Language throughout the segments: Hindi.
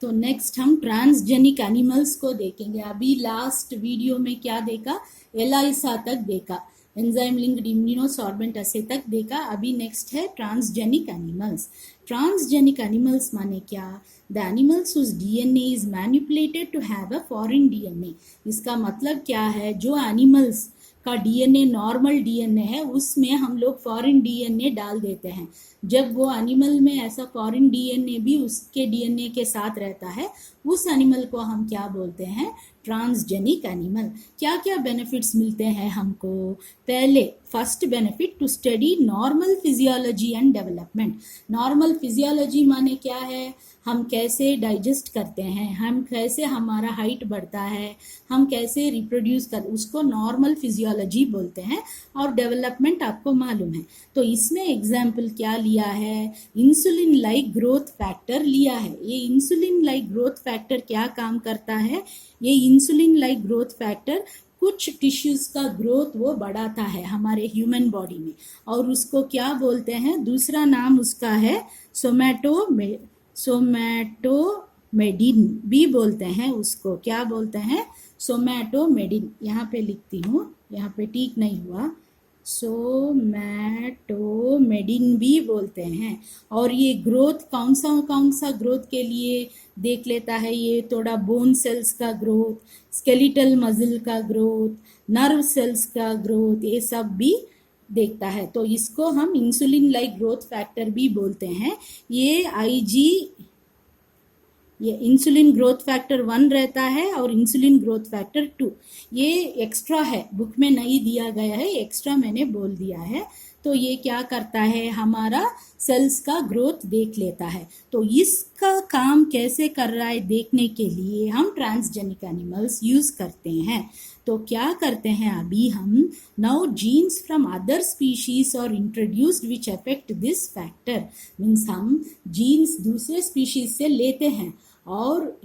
तो नेक्स्ट हम ट्रांसजेनिक एनिमल्स को देखेंगे। अभी लास्ट वीडियो में क्या देखा, एलाइसा तक देखा, एंजाइम लिंक्ड इम्यूनोसॉर्बेंट ऐसे तक देखा। अभी नेक्स्ट है ट्रांसजेनिक एनिमल्स। ट्रांसजेनिक एनिमल्स माने क्या, the animals whose DNA is manipulated to have a foreign DNA. इसका मतलब क्या है, जो एनिमल्स का डीएनए नॉर्मल डीएनए है उसमें हम लोग फॉरेन डीएनए डाल देते हैं। जब वो एनिमल में ऐसा फॉरेन डीएनए भी उसके डीएनए के साथ रहता है, उस एनिमल को हम क्या बोलते हैं, ट्रांसजेनिक एनिमल। क्या क्या बेनिफिट्स मिलते हैं हमको, पहले first benefit to study normal physiology and development. Normal physiology माने क्या है, हम कैसे डाइजेस्ट करते हैं, हम कैसे हमारा हाइट बढ़ता है, हम कैसे रिप्रोड्यूस कर, उसको नॉर्मल फिजियोलॉजी बोलते हैं। और डेवलपमेंट आपको मालूम है, तो इसमें एग्जाम्पल क्या लिया है, इंसुलिन लाइक ग्रोथ फैक्टर लिया है। ये इंसुलिन लाइक ग्रोथ फैक्टर क्या काम करता है, ये इंसुलिन लाइक ग्रोथ फैक्टर कुछ टिश्यूज का ग्रोथ वो बढ़ाता है हमारे ह्यूमन बॉडी में, और उसको क्या बोलते हैं, दूसरा नाम उसका है सोमैटोमेडिन भी बोलते हैं। उसको क्या बोलते हैं, सोमैटोमेडिन। यहाँ पे लिखती हूँ, यहाँ पे ठीक नहीं हुआ, सोमैटोमेडिन भी बोलते हैं। और ये ग्रोथ कौन सा ग्रोथ के लिए देख लेता है, ये थोड़ा बोन सेल्स का ग्रोथ, स्केलिटल मसल का ग्रोथ, नर्व सेल्स का ग्रोथ, ये सब भी देखता है। तो इसको हम इंसुलिन लाइक ग्रोथ फैक्टर भी बोलते हैं। ये इंसुलिन ग्रोथ फैक्टर 1 रहता है और इंसुलिन ग्रोथ फैक्टर 2, ये एक्स्ट्रा है, बुक में नहीं दिया गया है, एक्स्ट्रा मैंने बोल दिया है। तो ये क्या करता है, हमारा सेल्स का ग्रोथ देख लेता है। तो इसका काम कैसे कर रहा है देखने के लिए हम ट्रांसजेनिक एनिमल्स यूज करते हैं। तो क्या करते हैं, अभी हम now genes from other species और introduced which affect this factor, means हम जीन्स दूसरे स्पीशीज से लेते हैं और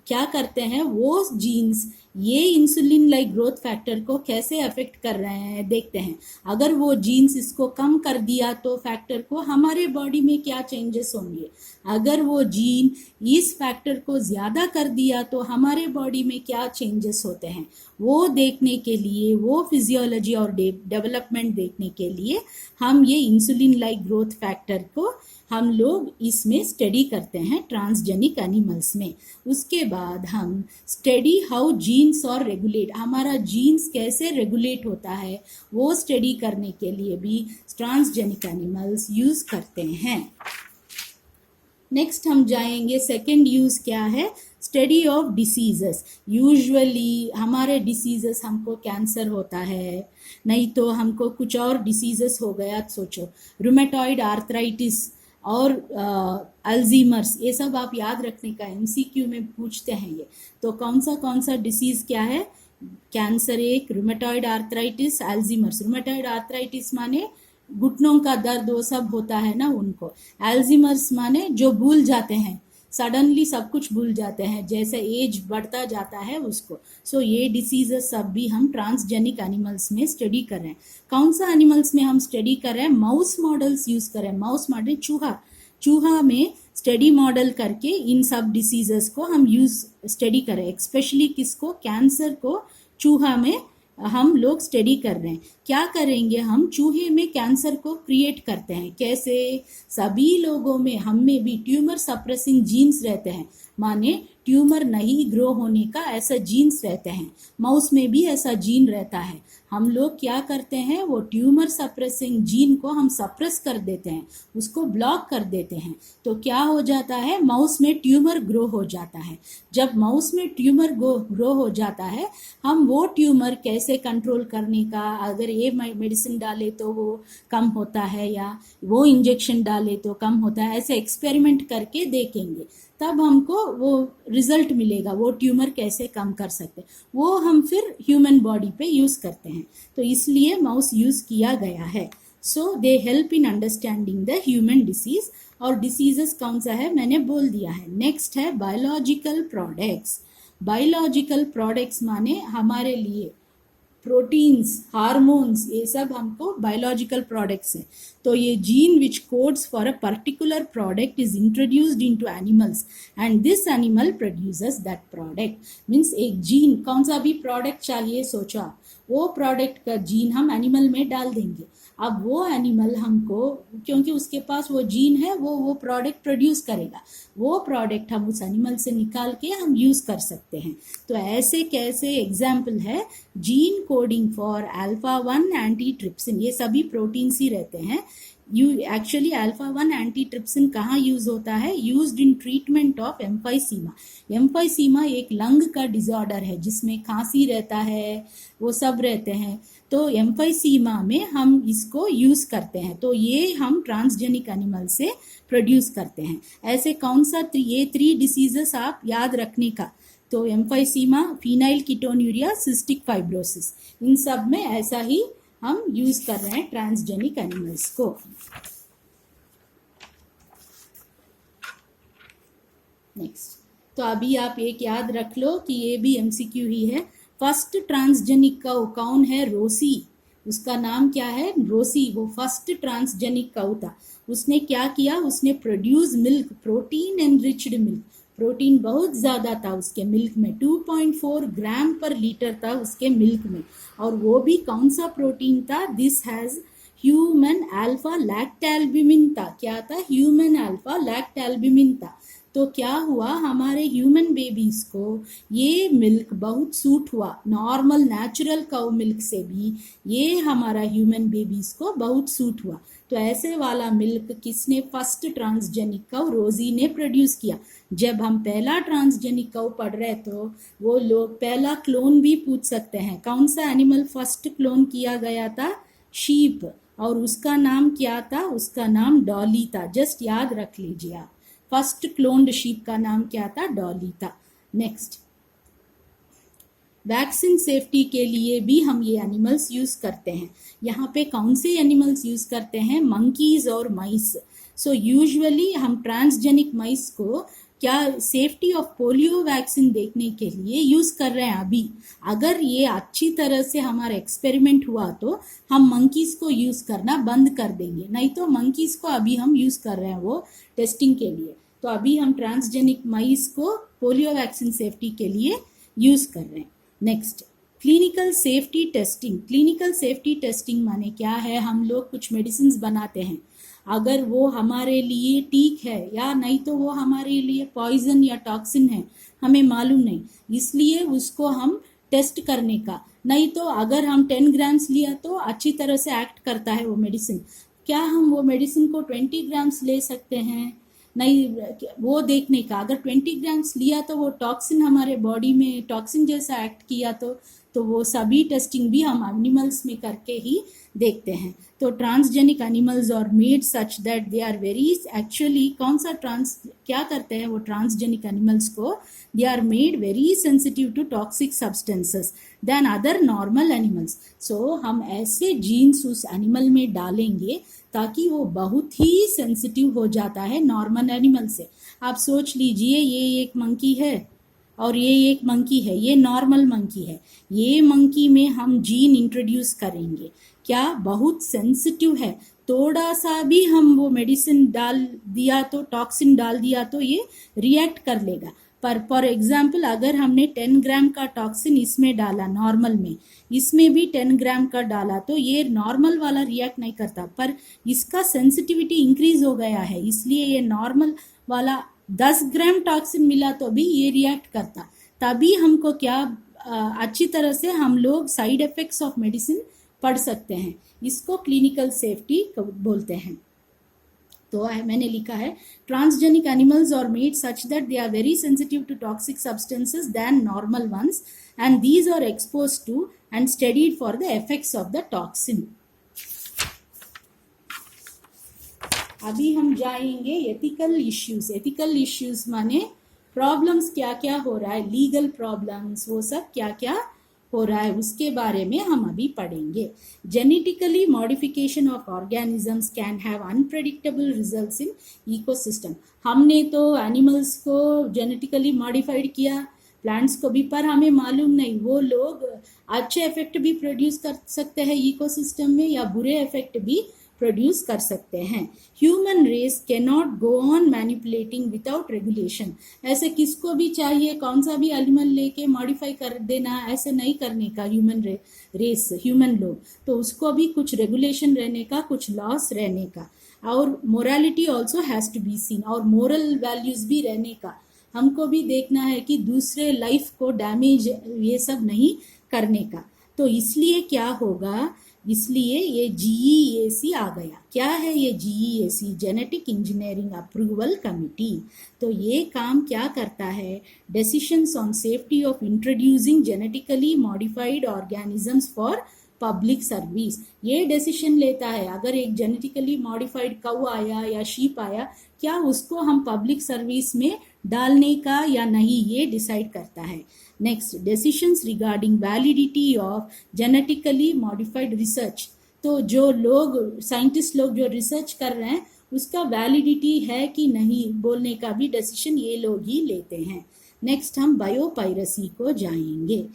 क्या करते हैं, वो जीन्स ये इंसुलिन लाइक ग्रोथ फैक्टर को कैसे अफेक्ट कर रहे हैं देखते हैं। अगर वो जीन्स इसको कम कर दिया तो फैक्टर को हमारे बॉडी में क्या चेंजेस होंगे, अगर वो जीन इस फैक्टर को ज़्यादा कर दिया तो हमारे बॉडी में क्या चेंजेस होते हैं, वो देखने के लिए, वो फिजियोलॉजी और डेवलपमेंट देखने के लिए हम ये इंसुलिन लाइक ग्रोथ फैक्टर को हम लोग इसमें स्टडी करते हैं ट्रांसजेनिक एनिमल्स में। उसके बाद हम स्टडी हाउ जीन्स और रेगुलेट, हमारा जीन्स कैसे रेगुलेट होता है वो स्टडी करने के लिए भी ट्रांसजेनिक एनिमल्स यूज करते हैं। नेक्स्ट हम जाएंगे, सेकेंड यूज क्या है, स्टडी ऑफ डिसीजेस। यूजुअली हमारे डिसीजेस, हमको कैंसर होता है, नहीं तो हमको कुछ और डिसीजेस हो गया, सोचो रूमेटॉइड आर्थराइटिस और अल्जीमर्स, ये सब आप याद रखने का, एमसीक्यू में पूछते हैं ये। तो कौन सा डिसीज क्या है, कैंसर एक, rheumatoid arthritis, Alzheimer's. Rheumatoid arthritis माने घुटनों का दर्द, वो सब होता है ना उनको। अल्जीमर्स माने जो भूल जाते हैं, सडनली सब कुछ भूल जाते हैं, जैसे एज बढ़ता जाता है उसको। सो ये डिसीजेस सब भी हम ट्रांसजेनिक एनिमल्स में स्टडी कर रहे हैं। कौन सा एनिमल्स में हम स्टडी कर रहे हैं, माउस मॉडल्स यूज कर रहे हैं। माउस मॉडल चूहा में स्टडी मॉडल करके इन सब डिसीजेस को हम स्टडी कर रहे हैं। स्पेशली किसको, कैंसर को चूहा में हम लोग स्टडी कर रहे हैं। क्या करेंगे, हम चूहे में कैंसर को क्रिएट करते हैं। कैसे, सभी लोगों में, हम में भी ट्यूमर सप्रेसिंग जीन्स रहते हैं, माने ट्यूमर नहीं ग्रो होने का ऐसा जीन्स रहते हैं। माउस में भी ऐसा जीन रहता है। हम लोग क्या करते हैं, वो ट्यूमर सप्रेसिंग जीन को हम सप्रेस कर देते हैं, उसको ब्लॉक कर देते हैं। तो क्या हो जाता है, माउस में ट्यूमर ग्रो हो जाता है। जब माउस में ट्यूमर ग्रो हो जाता है, हम वो ट्यूमर कैसे कंट्रोल करने का, अगर ये मेडिसिन डाले तो वो कम होता है या वो इंजेक्शन डाले तो कम होता है, ऐसे एक्सपेरिमेंट करके देखेंगे, तब हमको वो रिजल्ट मिलेगा, वो ट्यूमर कैसे कम कर सकते हैं, वो हम फिर ह्यूमन बॉडी पे यूज करते हैं। तो इसलिए माउस यूज किया गया है। So they help in understanding the human disease. और डिसीजेस कौन सा है मैंने बोल दिया है। नेक्स्ट है बायोलॉजिकल प्रोडक्ट्स। बायोलॉजिकल प्रोडक्ट्स माने हमारे लिए प्रोटीन्स, हार्मोन्स, ये सब हमको बायोलॉजिकल प्रोडक्ट्स हैं. तो ये gene which codes for a particular product is introduced into animals and this animal produces that product. Means एक जीन, कौन सा भी प्रोडक्ट चाहिए सोचा, वो प्रोडक्ट का जीन हम एनिमल में डाल देंगे. अब वो एनिमल हमको, क्योंकि उसके पास वो जीन है, वो प्रोडक्ट प्रोड्यूस करेगा. वो प्रोडक्ट हम उस एनिमल से निकाल के हम यूज़ कर सकते हैं. तो ऐसे कैसे एग्जाम्पल है, gene coding for alpha 1 anti trypsin, ये सभी प्रोटीन्स ही रहते हैं. एक्चुअली अल्फा 1 एंटी ट्रिप्सिन कहाँ यूज होता है, used in treatment of emphysema. Emphysema एक लंग का डिसऑर्डर है जिसमें खांसी रहता है, वो सब रहते हैं. तो एम्फाइसीमा में हम इसको यूज करते हैं. तो ये हम ट्रांसजेनिक एनिमल से प्रोड्यूस करते हैं. ऐसे कौन सा ये 3 डिसीजेस आप याद रखने का, तो emphysema, phenylketonuria, cystic fibrosis, इन सब में ऐसा ही हम यूज कर रहे हैं ट्रांसजेनिक एनिमल्स को. नेक्स्ट, तो अभी आप एक याद रख लो कि ये भी एमसीक्यू ही है. फर्स्ट ट्रांसजेनिक काउ कौन है, रोसी. उसका नाम क्या है, रोसी. वो फर्स्ट ट्रांसजेनिक काउ था. उसने क्या किया, उसने produce milk, protein enriched milk. Protein बहुत ज़्यादा था उसके मिल्क में, 2.4 ग्राम पर लीटर था उसके मिल्क में. और वो भी कौन सा प्रोटीन था, दिस हैज़ ह्यूमन अल्फा लैक्टैल्ब्यूमिन था. क्या था, ह्यूमन अल्फा लैक्टैल्ब्यूमिन था. तो क्या हुआ, हमारे ह्यूमन बेबीज को ये मिल्क बहुत सूट हुआ. नॉर्मल नेचुरल काउ मिल्क से भी ये हमारा ह्यूमन बेबीज को बहुत सूट हुआ. तो ऐसे वाला मिल्क किसने, फर्स्ट ट्रांसजेनिक काउ रोजी ने प्रोड्यूस किया. जब हम पहला ट्रांसजेनिक काउ पढ़ रहे तो वो लोग पहला क्लोन भी पूछ सकते हैं. कौन सा एनिमल फर्स्ट क्लोन किया गया था, शीप. और उसका नाम क्या था, उसका नाम डॉली था. जस्ट याद रख लीजिए आप, फर्स्ट क्लोन्ड शीप का नाम क्या था, डॉली था. नेक्स्ट, वैक्सीन सेफ्टी के लिए भी हम ये एनिमल्स यूज करते हैं. यहाँ पे कौन से एनिमल्स यूज करते हैं, मंकीज और माइस. सो यूजुअली हम ट्रांसजेनिक माइस को क्या सेफ्टी ऑफ पोलियो वैक्सीन देखने के लिए यूज कर रहे हैं अभी. अगर ये अच्छी तरह से हमारा एक्सपेरिमेंट हुआ तो हम मंकीज को यूज करना बंद कर देंगे. नहीं तो मंकीज को अभी हम यूज कर रहे हैं वो टेस्टिंग के लिए. तो अभी हम ट्रांसजेनिक माइस को पोलियो वैक्सीन सेफ्टी के लिए यूज कर रहे हैं. Next, clinical safety testing. Clinical safety testing माने क्या है, हम लोग कुछ मेडिसिन बनाते हैं, अगर वो हमारे लिए ठीक है या नहीं तो वो हमारे लिए पॉइजन या टॉक्सिन है, हमें मालूम नहीं. इसलिए उसको हम टेस्ट करने का, नहीं तो अगर हम 10 ग्राम्स लिया तो अच्छी तरह से एक्ट करता है वो मेडिसिन. क्या हम वो मेडिसिन को 20 ग्राम्स ले सकते हैं, नहीं, वो देखने का. अगर 20 ग्राम्स लिया तो वो टॉक्सिन हमारे बॉडी में टॉक्सिन जैसा एक्ट किया तो वो सभी टेस्टिंग भी हम एनिमल्स में करके ही देखते हैं. तो ट्रांसजेनिक एनिमल्स और made such that they are very, actually कौन सा क्या करते हैं वो ट्रांसजेनिक एनिमल्स को, they are made very sensitive to toxic substances than other normal animals. So हम ऐसे जीन्स उस एनिमल में डालेंगे ताकि वो बहुत ही सेंसिटिव हो जाता है नॉर्मल एनिमल से. आप सोच लीजिए, ये एक मंकी है और ये एक मंकी है, ये नॉर्मल मंकी है. ये मंकी में हम जीन इंट्रोड्यूस करेंगे, क्या बहुत सेंसिटिव है. थोड़ा सा भी हम वो मेडिसिन डाल दिया तो, टॉक्सिन डाल दिया तो ये रिएक्ट कर लेगा. पर फॉर एग्जाम्पल अगर हमने 10 ग्राम का टॉक्सिन इसमें डाला नॉर्मल में, इसमें भी 10 ग्राम का डाला तो ये नॉर्मल वाला रिएक्ट नहीं करता, पर इसका सेंसिटिविटी इंक्रीज हो गया है, इसलिए ये नॉर्मल वाला 10 ग्राम टॉक्सिन मिला तो भी ये रिएक्ट करता. तभी हमको क्या अच्छी तरह से हम लोग साइड इफेक्ट्स ऑफ मेडिसिन पढ़ सकते हैं. इसको क्लिनिकल सेफ्टी बोलते हैं. तो मैंने लिखा है, transgenic animals are made such that they are very sensitive to toxic substances than normal ones and these are exposed to and studied for the effects of the toxin. अभी हम जाएंगे एथिकल इश्यूज. एथिकल इश्यूज माने प्रॉब्लम्स क्या क्या हो रहा है, लीगल प्रॉब्लम्स, वो सब क्या क्या हो रहा है उसके बारे में हम अभी पढ़ेंगे. Genetically modification of organisms can have unpredictable results in ecosystem. हमने तो एनिमल्स को जेनेटिकली मॉडिफाइड किया प्लांट्स को भी, पर हमें मालूम नहीं वो लोग अच्छे इफेक्ट भी प्रोड्यूस कर सकते हैं इकोसिस्टम में या बुरे इफेक्ट भी प्रोड्यूस कर सकते हैं। Human race can not go on manipulating without regulation. ऐसे किसको भी चाहिए कौन सा भी एनिमल लेके मॉडिफाई कर देना, ऐसे नहीं करने का रेस ह्यूमन लोग, तो उसको भी कुछ रेगुलेशन रहने का, कुछ लॉस रहने का, और morality also has to be seen, और मोरल वैल्यूज भी रहने का। हमको भी देखना है कि दूसरे लाइफ को डैमेज ये सब नहीं करने का। तो इसलिए क्या होगा, इसलिए ये GEAC आ गया। क्या है ये GEAC? Genetic engineering approval committee. तो ये काम क्या करता है? Decisions on safety of introducing genetically modified organisms for public service. ये डिसीजन लेता है अगर एक जेनेटिकली मॉडिफाइड काऊ आया या शीप आया, क्या उसको हम पब्लिक सर्विस में डालने का या नहीं, ये डिसाइड करता है। Next, decisions regarding validity of genetically modified research. तो जो लोग साइंटिस्ट लोग जो रिसर्च कर रहे हैं उसका वैलिडिटी है कि नहीं बोलने का भी डिसीजन ये लोग ही लेते हैं। नेक्स्ट हम बायोपायरेसी को जाएंगे।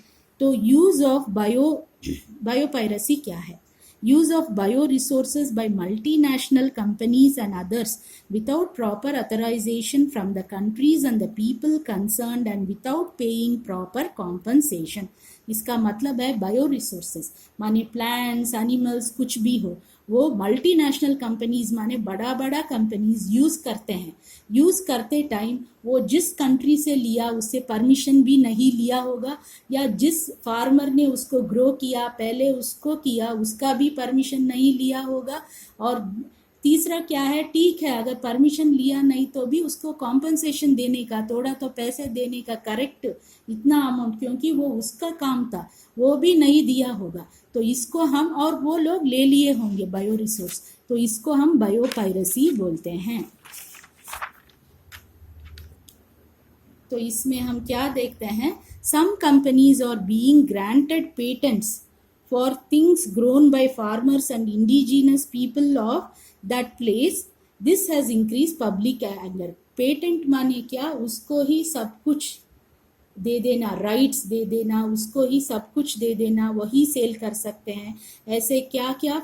तो यूज ऑफ बायोपायरेसी क्या है? Use of bioresources by multinational companies and others without proper authorization from the countries and the people concerned and without paying proper compensation. इसका मतलब है बायो रिसोर्सेज माने प्लांट्स, एनिमल्स, कुछ भी हो, वो मल्टीनेशनल कंपनीज माने बड़ा बड़ा कंपनीज यूज करते हैं। यूज करते टाइम वो जिस कंट्री से लिया उससे परमिशन भी नहीं लिया होगा, या जिस फार्मर ने उसको ग्रो किया पहले उसको किया उसका भी परमिशन नहीं लिया होगा। और तीसरा क्या है, ठीक है अगर परमिशन लिया नहीं तो भी उसको कॉम्पनसेशन देने का, थोड़ा तो पैसे देने का, करेक्ट इतना अमाउंट, क्योंकि वो उसका काम था, वो भी नहीं दिया होगा। तो इसको हम, और वो लोग ले लिए होंगे बायो रिसोर्स, तो इसको हम बायोपायरेसी बोलते हैं। तो इसमें हम क्या देखते हैं, some companies are being granted patents for things grown by farmers and indigenous people of that place. This has increase public anger. Patent माने क्या, उसको ही सब कुछ दे देना, राइट्स दे देना, उसको ही सब कुछ दे देना, वही सेल कर सकते हैं। ऐसे क्या क्या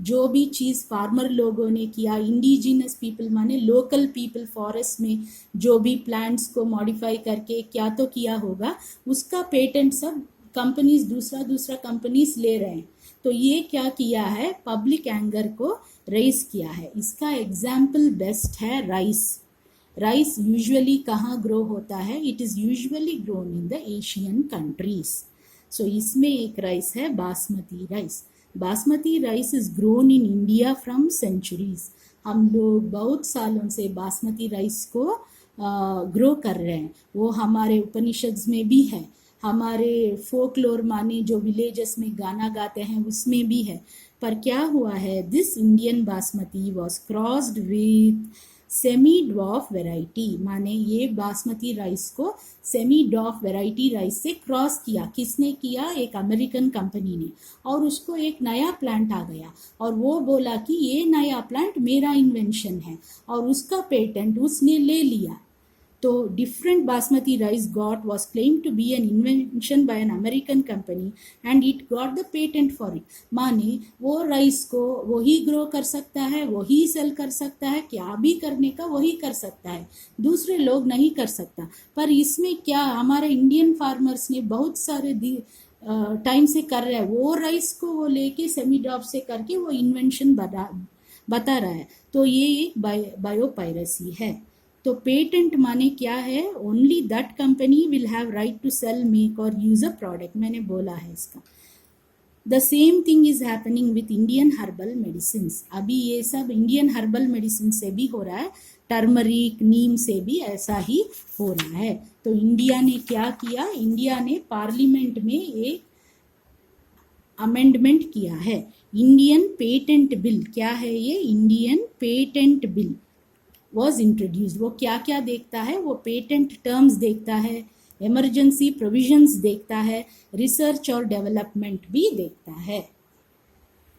जो भी चीज़ फार्मर लोगों ने किया, इंडिजिनस पीपल माने लोकल पीपल, फॉरेस्ट में जो भी प्लांट्स को मॉडिफाई करके क्या तो किया होगा, उसका पेटेंट सब कंपनीज दूसरा कंपनीज ले रहे हैं। तो ये क्या किया है, पब्लिक एंगर को रेज किया है। इसका एग्जाम्पल बेस्ट है राइस। राइस यूजुअली कहाँ ग्रो होता है? It is usually grown in the Asian countries. So इसमें एक राइस है basmati rice. Basmati rice is grown in India from centuries. हम लोग बहुत सालों से बासमती राइस को ग्रो कर रहे हैं। वो हमारे उपनिषद्स में भी है, हमारे फोकलोर माने जो विलेजेस में गाना गाते हैं उसमें भी है। पर क्या हुआ है, this Indian basmati was crossed with semi dwarf variety, माने ये बासमती राइस को सेमी ड्वार्फ वेराइटी राइस से क्रॉस किया। किसने किया? एक अमेरिकन कंपनी ने। और उसको एक नया प्लांट आ गया और वो बोला कि ये नया प्लांट मेरा इन्वेंशन है, और उसका पेटेंट उसने ले लिया। तो different basmati rice was claimed to be an invention by an American company and it got the patent for it। माने वो राइस को वही ग्रो कर सकता है, वही सेल कर सकता है, क्या भी करने का वही कर सकता है, दूसरे लोग नहीं कर सकता। पर इसमें क्या, हमारे इंडियन फार्मर्स ने बहुत सारे टाइम से कर रहे हैं, वो राइस को वो लेके सेमी ड्रॉप से करके वो इन्वेंशन बता रहा है। तो ये एक बायोपायरेसी है। तो पेटेंट माने क्या है, only that company will have right to sell, make और यूज अ प्रोडक्ट। मैंने बोला है इसका। The same thing is happening with Indian herbal medicine. अभी ये सब इंडियन हर्बल मेडिसिन से भी हो रहा है, टर्मरिक, नीम से भी ऐसा ही हो रहा है। तो इंडिया ने क्या किया, इंडिया ने पार्लियामेंट में एक अमेंडमेंट किया है, इंडियन पेटेंट बिल। क्या है ये? Indian patent bill was introduced. वो क्या क्या देखता है, वो पेटेंट टर्म्स देखता है, इमरजेंसी प्रोविजंस देखता है, रिसर्च और डेवलपमेंट भी देखता है।